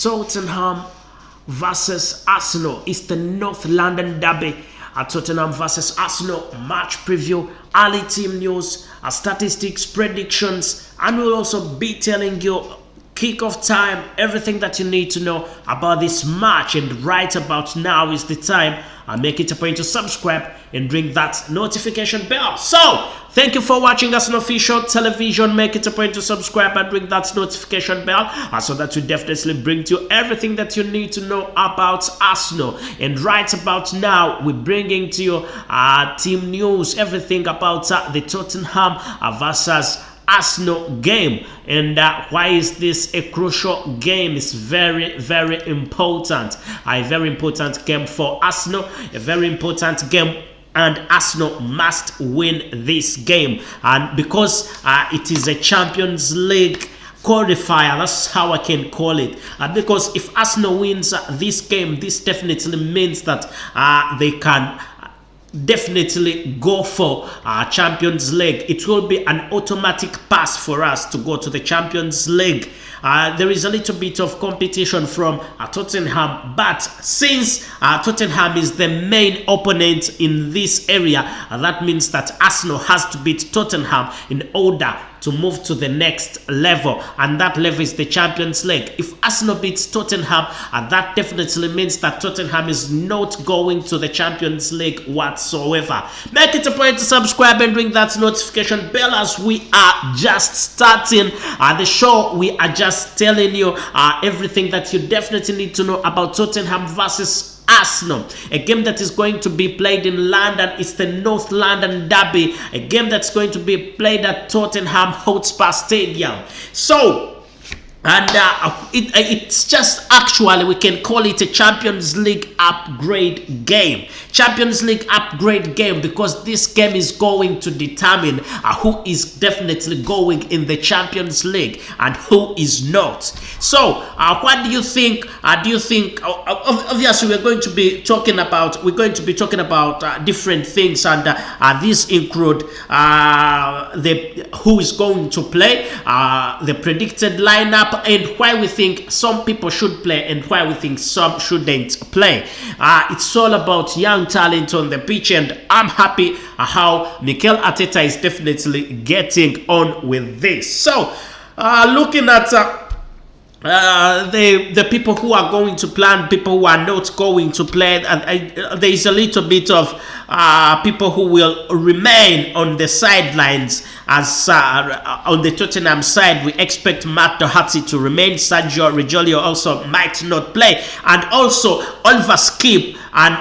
Tottenham versus Arsenal. It's the North London derby. Tottenham versus Arsenal match preview, early team news, statistics, predictions, and we'll also be telling you kickoff time, everything that you need to know about this match. And right about now is the time. Make it a point to subscribe and ring that notification bell. So thank you for watching us on official television. Make it a point to subscribe and ring that notification bell so that we definitely bring to you everything that you need to know about Arsenal. And right about now, we're bringing to you team news, everything about the Tottenham versus Arsenal game. And why is this a crucial game? It's very, very important. A very important game for Arsenal, a very important game, and Arsenal must win this game. And because it is a Champions League qualifier, that's how I can call it, because if Arsenal wins this game, this definitely means that they can definitely go for Champions League. It will be an automatic pass for us to go to the Champions League. There is a little bit of competition from Tottenham, but since Tottenham is the main opponent in this area, that means that Arsenal has to beat Tottenham in order to move to the next level, and that level is the Champions League. If Arsenal beats Tottenham, that definitely means that Tottenham is not going to the Champions League whatsoever. Make it a point to subscribe and ring that notification bell as we are just starting the show. We are just telling you everything that you definitely need to know about Tottenham versus Arsenal, a game that is going to be played in London. It's the North London derby, a game that's going to be played at Tottenham Hotspur Stadium. So and it's just, actually, we can call it a Champions League upgrade game. Champions League upgrade game, because this game is going to determine who is definitely going in the Champions League and who is not. So, what do you think? Obviously, we're going to be talking about different things, and these include who is going to play, the predicted lineup, and why we think some people should play and why we think some shouldn't play. It's all about young talent on the pitch, and I'm happy how Mikel Arteta is definitely getting on with this. So looking at the people who are going to play and people who are not going to play, there is a little bit of people who will remain on the sidelines. As on the Tottenham side, we expect Matt Doherty to remain. Sergio Reguilón also might not play, and also Oliver Skip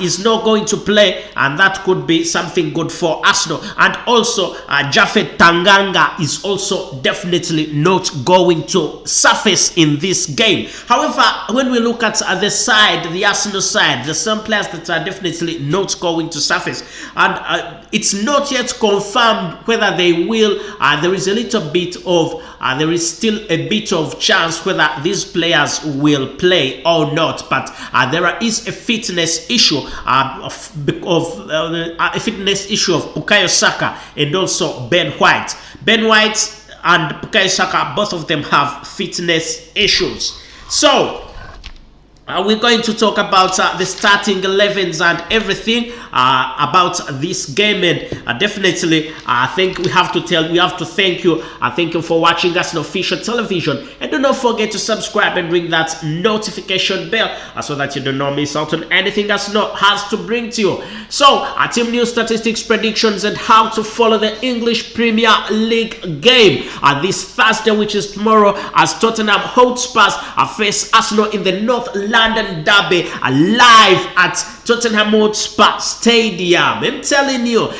is not going to play, and that could be something good for Arsenal. And also Japhet Tanganga is also definitely not going to surface in this game. However, when we look at the side, the Arsenal side, there's some players that are definitely not going to surface, and it's not yet confirmed whether they will. There is a little bit of there is still a bit of chance whether these players will play or not, but there is a fitness issue of Bukayo Saka and also Ben White. Ben White and Bukayo Saka, both of them have fitness issues. So we're going to talk about the starting 11s and everything about this game, and definitely I think we have to thank you. Thank you for watching us on official television, and do not forget to subscribe and ring that notification bell so that you do not miss out on anything Arsenal has to bring to you. So team news, statistics, predictions, and how to follow the English Premier League game this Thursday, which is tomorrow, as Tottenham Hotspurs face Arsenal in the North London derby, live at Tottenham Hotspur Stadium. I'm telling you,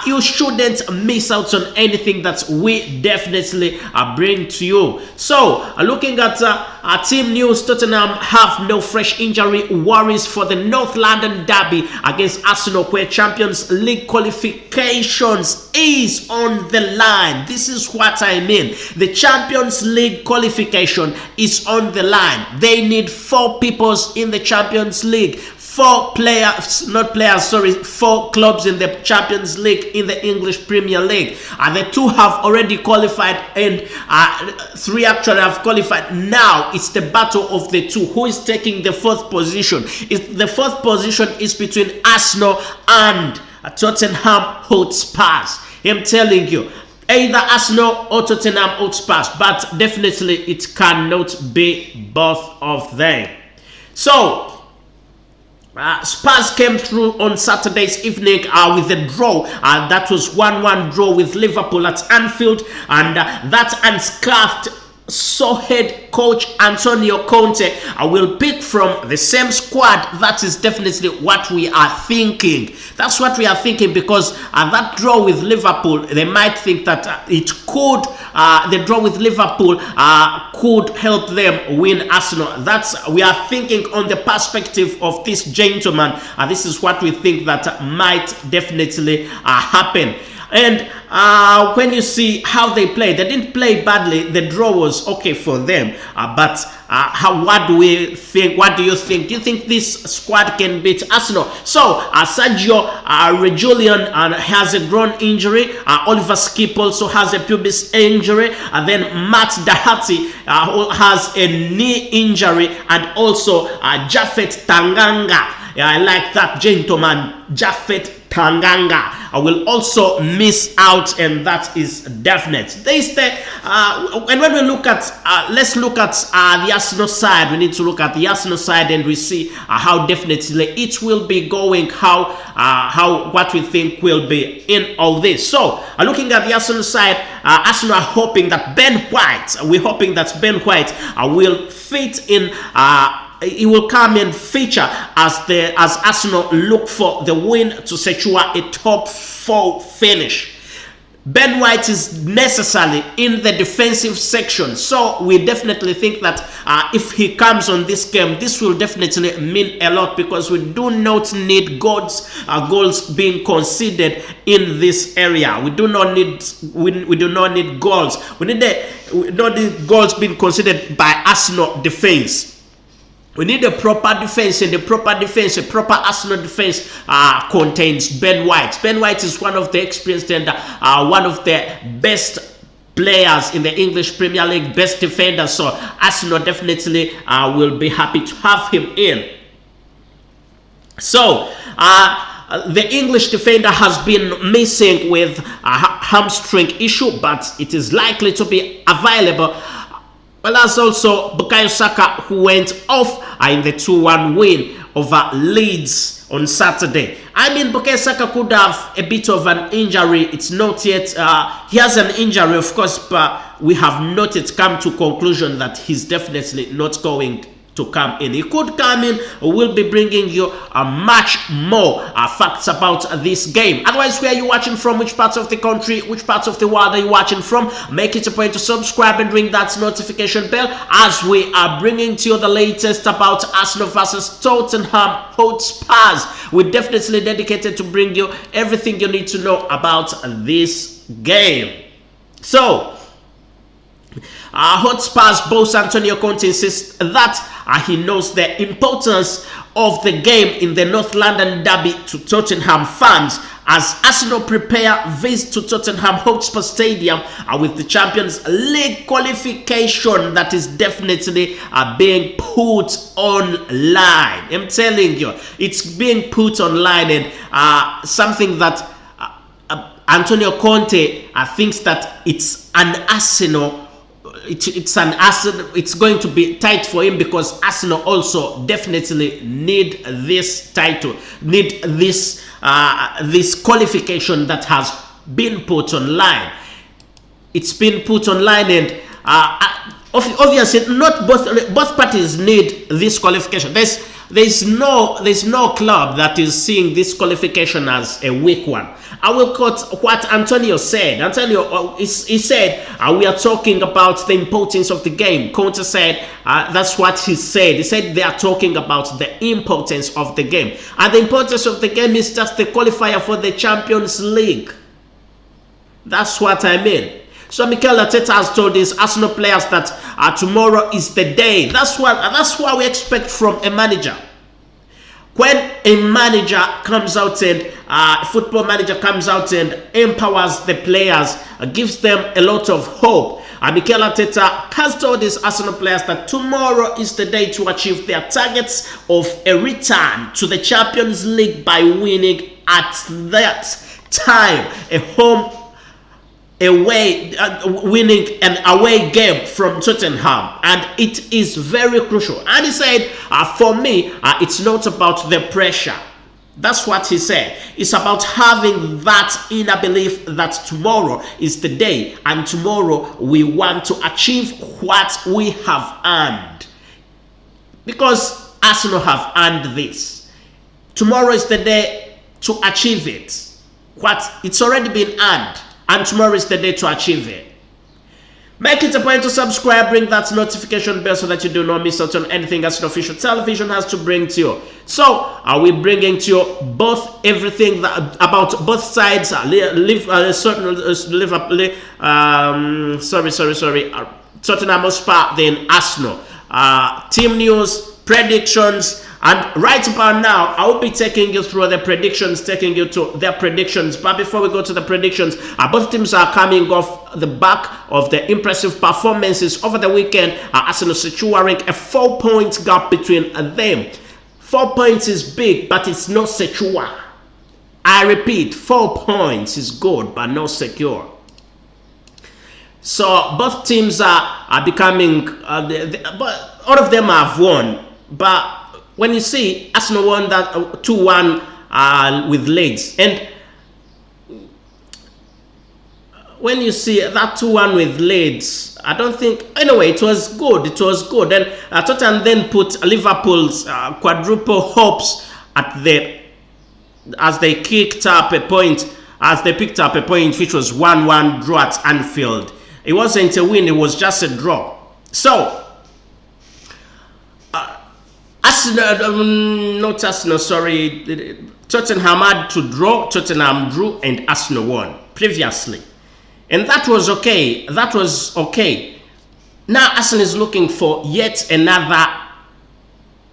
you shouldn't miss out on anything that we definitely bring to you. So looking at team news, Tottenham have no fresh injury worries for the North London derby against Arsenal, where Champions League qualifications is on the line. This is what I mean. The Champions League qualification is on the line. They need 4 people in the Champions League. 4 clubs in the Champions League in the English Premier League. The 2 have already qualified, and 3 actually have qualified. Now it's the battle of the 2. Who is taking the 4th position? The 4th position is between Arsenal and Tottenham Hotspurs. I'm telling you, either Arsenal or Tottenham Hotspurs, but definitely it cannot be both of them. So Spurs came through on Saturday's evening with a draw. That was 1-1 draw with Liverpool at Anfield, and that unscathed so head coach Antonio Conte will pick from the same squad. That is definitely what we are thinking. That's what we are thinking, because that draw with Liverpool, they might think that it could, the draw with Liverpool could help them win Arsenal. We are thinking on the perspective of this gentleman. This is what we think that might definitely happen. And when you see how they played, they didn't play badly. The draw was okay for them. But what do we think? What do you think? Do you think this squad can beat Arsenal? So Sergio Reguilon has a groin injury. Oliver Skip also has a pubis injury. Then Matt Doherty has a knee injury, and also Japhet Tanganga. I like that gentleman, Japhet Tanganga. I will also miss out, and that is definite. And when we look at, let's look at the Arsenal side. We need to look at the Arsenal side, and we see how definitely it will be going, what we think will be in all this. So, looking at the Arsenal side, Arsenal are hoping that Ben White will fit in. He will come and feature as Arsenal look for the win to secure a top 4 finish. Ben White is necessary in the defensive section, so we definitely think that if he comes on this game, this will definitely mean a lot, because we do not need goals being conceded in this area. We do not need goals. We don't need goals being conceded by Arsenal defense. We need a proper defense, and a proper Arsenal defense contains Ben White. Ben White is one of the experienced and one of the best players in the English Premier League, best defender. So Arsenal definitely will be happy to have him in. So the English defender has been missing with a hamstring issue, but it is likely to be available. Well, as also Bukayo Saka, who went off in the 2-1 win over Leeds on Saturday. I mean, Bukayo Saka could have a bit of an injury. It's not yet, he has an injury, of course, but we have not yet come to conclusion that he's definitely not going to come in. He could come in. We'll be bringing you much more facts about this game. Otherwise, where are you watching from? Which parts of the country, which parts of the world are you watching from? Make it a point to subscribe and ring that notification bell, as we are bringing to you the latest about Arsenal versus Tottenham Hotspurs. We're definitely dedicated to bring you everything you need to know about this game. So, Hotspurs boss Antonio Conte insists that he knows the importance of the game in the North London derby to Tottenham fans, as Arsenal prepare visit to Tottenham Hotspur Stadium with the Champions League qualification that is definitely being put online. I'm telling you, it's being put online, and something that Antonio Conte thinks that it's an Arsenal. It's going to be tight for him, because Arsenal also definitely need this title, need this qualification that has been put online. It's been put online, and obviously not both parties need this qualification. There's no club that is seeing this qualification as a weak one. I will quote what Antonio said. Antonio, he said, we are talking about the importance of the game. Conte said, that's what he said. He said they are talking about the importance of the game. And the importance of the game is just the qualifier for the Champions League. That's what I mean. So Mikel Arteta has told his Arsenal players that tomorrow is the day. That's what we expect from a manager. When a manager comes out and football manager comes out and empowers the players, gives them a lot of hope. Mikel Arteta has told his Arsenal players that tomorrow is the day to achieve their targets of a return to the Champions League by winning at that time a winning an away game from Tottenham, and it is very crucial. And he said, for me, it's not about the pressure. That's what he said. It's about having that inner belief that tomorrow is the day, and tomorrow we want to achieve what we have earned. Because Arsenal have earned this. Tomorrow is the day to achieve it. It's already been earned, and tomorrow is the day to achieve it. Make it a point to subscribe, ring that notification bell so that you do not miss out on anything Arsenal Official Television has to bring to you. So, are we bringing to you everything about both sides? Tottenham Hotspur, then Arsenal. Team news, predictions. And right about now, I will be taking you through the predictions, taking you to their predictions. But before we go to the predictions, both teams are coming off the back of the impressive performances over the weekend. Arsenal securing a 4-point gap between them. 4 points is big, but it's not secure. I repeat, 4 points is good, but not secure. So both teams are becoming, but all of them have won. But when you see Arsenal won that 2-1 with Leeds, and when you see that 2-1 with Leeds, I don't think, anyway, it was good. It was good. And Tottenham then put Liverpool's quadruple hopes as they picked up a point, which was 1-1 draw at Anfield. It wasn't a win, it was just a draw. So Tottenham had to draw, Tottenham drew, and Arsenal won previously. And that was okay. That was okay. Now Arsenal is looking for yet another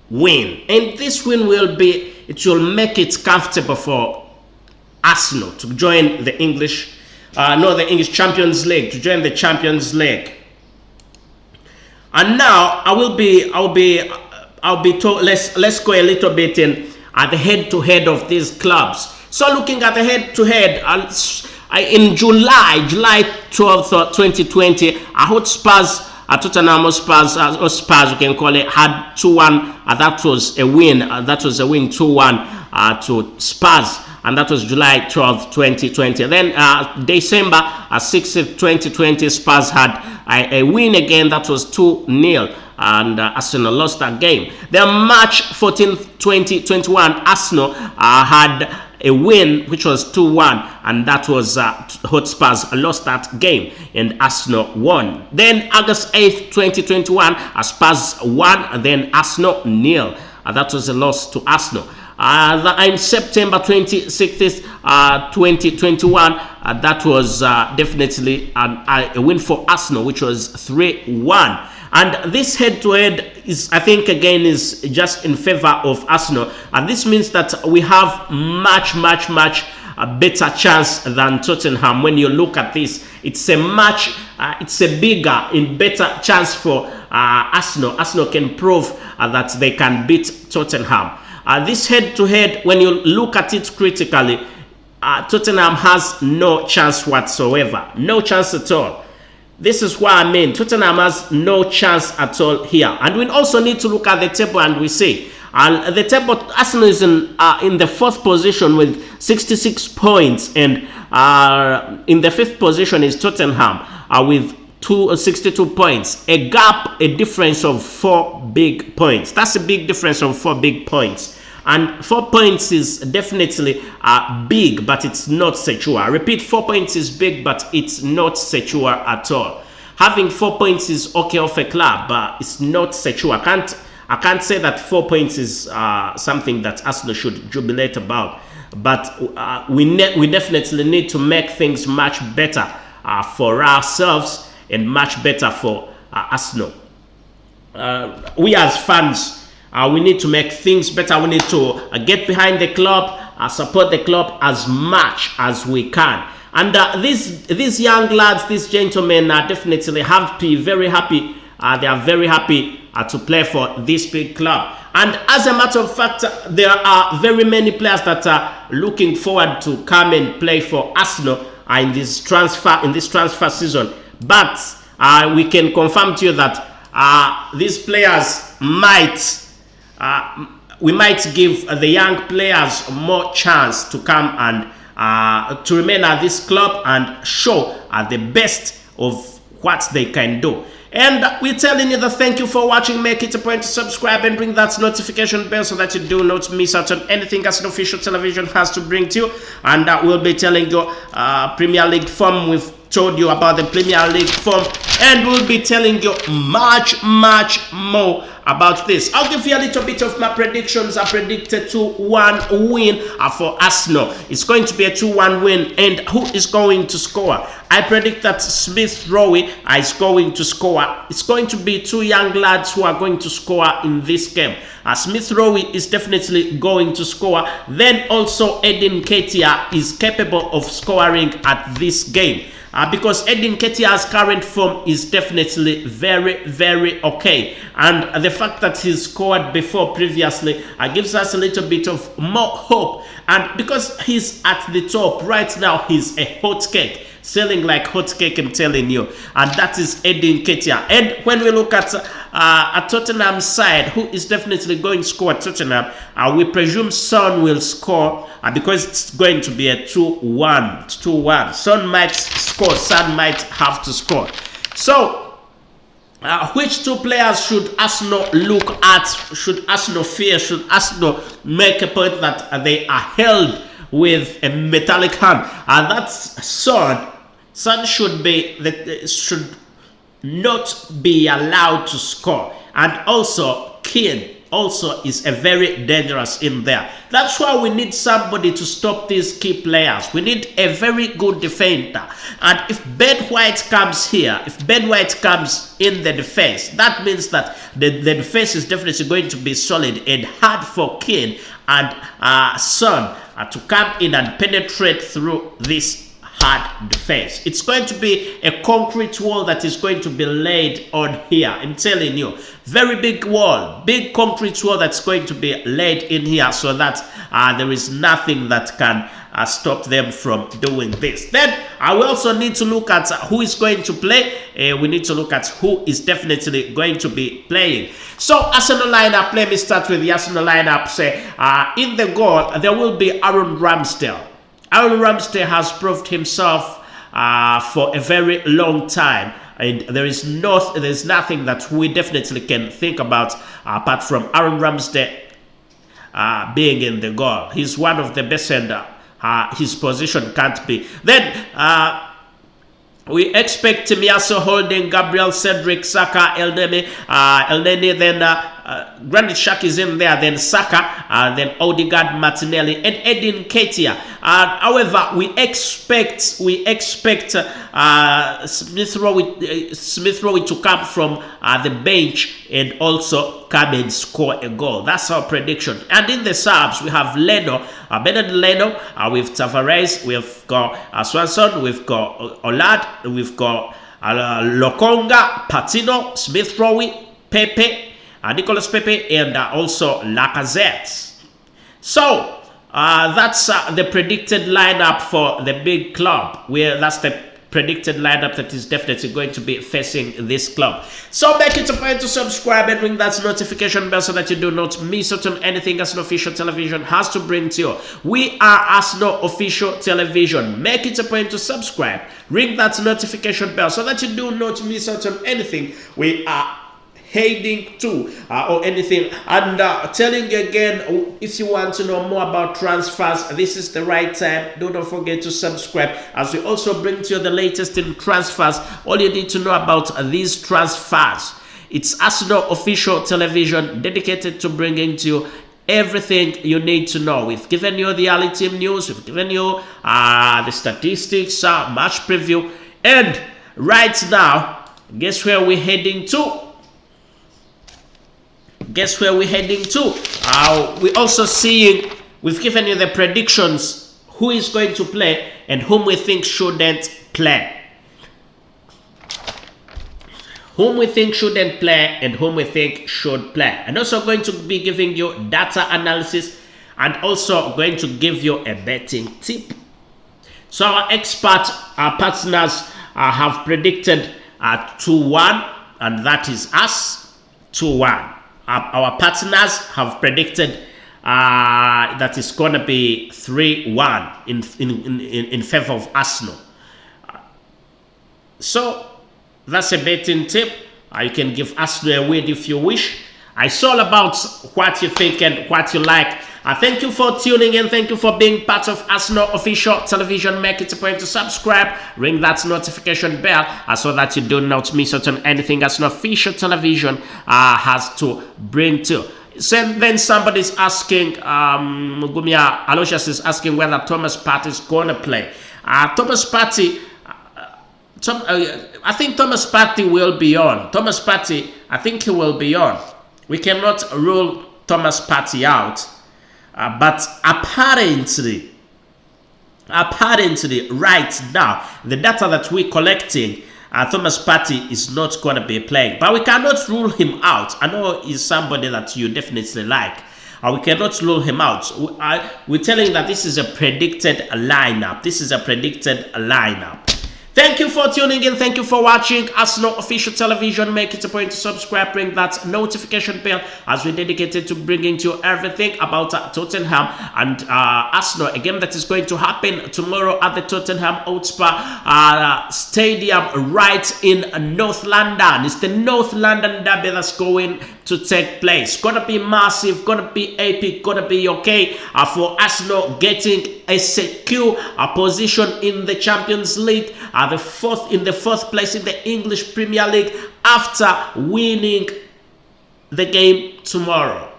win. And this win will make it comfortable for Arsenal to join the English Champions League, to join the Champions League. And now I'll be told, let's go a little bit at the head-to-head of these clubs. So looking at the head-to-head, in July 12th, 2020, Tottenham Hotspurs, you can call it, had 2-1. That was a win. 2-1 to Spurs. And that was July 12th, 2020. Then December 6th, 2020, Spurs had a win again. That was 2-0. And Arsenal lost that game. Then March 14th, 2021, Arsenal had a win, which was 2-1. And that was Hotspurs lost that game. And Arsenal won. Then August 8th, 2021, Spurs won. And then Arsenal 0. That was a loss to Arsenal. In September 26th, 2021, that was definitely a win for Arsenal, which was 3-1. And this head-to-head is, I think, again, is just in favor of Arsenal. And this means that we have much better chance than Tottenham. When you look at this, it's a bigger and better chance for Arsenal. Arsenal can prove that they can beat Tottenham. This head-to-head, when you look at it critically, Tottenham has no chance whatsoever. No chance at all. This is what I mean. Tottenham has no chance at all here. And we also need to look at the table, and we see the table, Arsenal is in the 4th position with 66 points. And in the 5th position is Tottenham with 62 points. A difference of 4 big points. That's a big difference of 4 big points. And 4 points is definitely big, but it's not secure. I repeat, 4 points is big, but it's not secure at all. Having 4 points is okay off a club, but it's not secure. I can't say that 4 points is something that Arsenal should jubilate about. But we definitely need to make things much better for ourselves and much better for Arsenal. We as fans, We need to make things better. We need to get behind the club, support the club as much as we can. And these young lads, these gentlemen are definitely happy, very happy. They are very happy to play for this big club. And as a matter of fact, there are very many players that are looking forward to come and play for Arsenal in this transfer season. But we can confirm to you that these players we might give the young players more chance to come and to remain at this club and show the best of what they can do. And we're telling you that thank you for watching. Make it a point to subscribe and ring that notification bell so that you do not miss out on anything as an official television has to bring to you. And we'll be telling you Premier League form. We've told you about the Premier League form, and we'll be telling you much more about this. I'll give you a little bit of my predictions. I predicted 2-1 win for Arsenal. It's going to be a 2-1 win. And who is going to score? I predict that Smith Rowe is going to score. It's going to be two young lads who are going to score in this game. Smith Rowe is definitely going to score. Then also Edin Ketia is capable of scoring at this game. Because Edin Ketia's current form is definitely very okay, and the fact that he's scored before previously gives us a little bit of more hope. And because he's at the top right now, he's a hot cake, selling like hot cake, I'm telling you, and that is Edin Ketia. And when we look at Tottenham side, who is definitely going to score at Tottenham, we presume Son will score because it's going to be a 2-1. Son might score, Son might have to score. So which two players should Arsenal look at? Should Arsenal fear? Should Arsenal make a point that they are held with a metallic hand? And that's Son. Son should not be allowed to score. And also Keane also is a very dangerous in there. That's why we need somebody to stop these key players. We need a very good defender. And if Ben White comes here, if Ben White comes in the defense, that means that the defense is definitely going to be solid and hard for Keane and Son to come in and penetrate through this hard defense. It's going to be a concrete wall that is going to be laid on here. I'm telling you, very big wall, big concrete wall that's going to be laid in here, so that there is nothing that can stop them from doing this. Then we also need to look at who is going to play. We need to look at who is definitely going to be playing. So Arsenal lineup, let me start with the Arsenal lineup. Say in the goal there will be Aaron Ramsdale. Aaron Ramsdale has proved himself for a very long time, and there's nothing that we definitely can think about apart from Aaron Ramsdale being in the goal. He's one of the best, and his position can't be. Then we expect Miaso Holding, Gabriel, Cedric, Saka, Elneny, then Granit Xhaka is in there, then Saka, then Odegaard, Martinelli, and Edin Ketia. However, we expect Smith Rowe to come from the bench and also come and score a goal. That's our prediction. And in the subs, we have Leno, Bernard Leno, with Tavares, we've got Swanson, we've got Olad, we've got Lokonga, Patino, Smith Rowe, Pepe, Nicolas Pepe, and also Lacazette. So that's the predicted lineup for the big club. That's the predicted lineup that is definitely going to be facing this club. So make it a point to subscribe and ring that notification bell so that you do not miss out on anything Arsenal Official Television has to bring to you. We are Arsenal Official Television. Make it a point to subscribe, ring that notification bell so that you do not miss out on anything we are heading to or anything. And telling you again, if you want to know more about transfers, this is the right time. Do not forget to subscribe, as we also bring to you the latest in transfers. All you need to know about these transfers, it's Arsenal Official Television, dedicated to bringing to you everything you need to know. We've given you the early team news, we've given you the statistics, match preview, and right now, guess where we're heading to? guess where we're heading to? We're also seeing, we've given you the predictions, who is going to play and whom we think shouldn't play. Whom we think shouldn't play and whom we think should play. And also going to be giving you data analysis and also going to give you a betting tip. So our expert partners have predicted 2-1, and that is us, 2-1. Our partners have predicted that is going to be 3-1 in favor of Arsenal. So that's a betting tip. You can give Arsenal a win if you wish. It's all about what you think and what you like. Thank you for tuning in. Thank you for being part of Arsenal official television. Make it a point to subscribe. Ring that notification bell so that you do not miss out on anything Arsenal official television has to bring to. So then somebody's asking, Mugumia Aloysius is asking whether Thomas Partey is going to play. Thomas Partey, I think Thomas Partey will be on. Thomas Partey, I think he will be on. We cannot rule Thomas Partey out. But apparently, right now, the data that we're collecting, Thomas Partey is not going to be playing. But we cannot rule him out. I know he's somebody that you definitely like. We cannot rule him out. We're telling that this is a predicted lineup. This is a predicted lineup. Thank you for tuning in. Thank you for watching Arsenal official television. Make it a point to subscribe, ring that notification bell as we're dedicated to bringing to you everything about Tottenham and Arsenal. A game that is going to happen tomorrow at the Tottenham Hotspur Stadium right in North London. It's the North London derby that's going to take place. Gonna be massive, gonna be epic, gonna be okay for Arsenal getting a secure position in the Champions League, the fourth place in the English Premier League after winning the game tomorrow.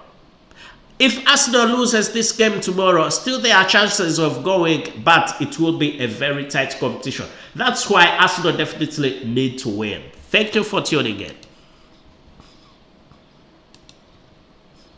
If Arsenal loses this game tomorrow, still there are chances of going, but it will be a very tight competition. That's why Arsenal definitely need to win. Thank you for tuning in.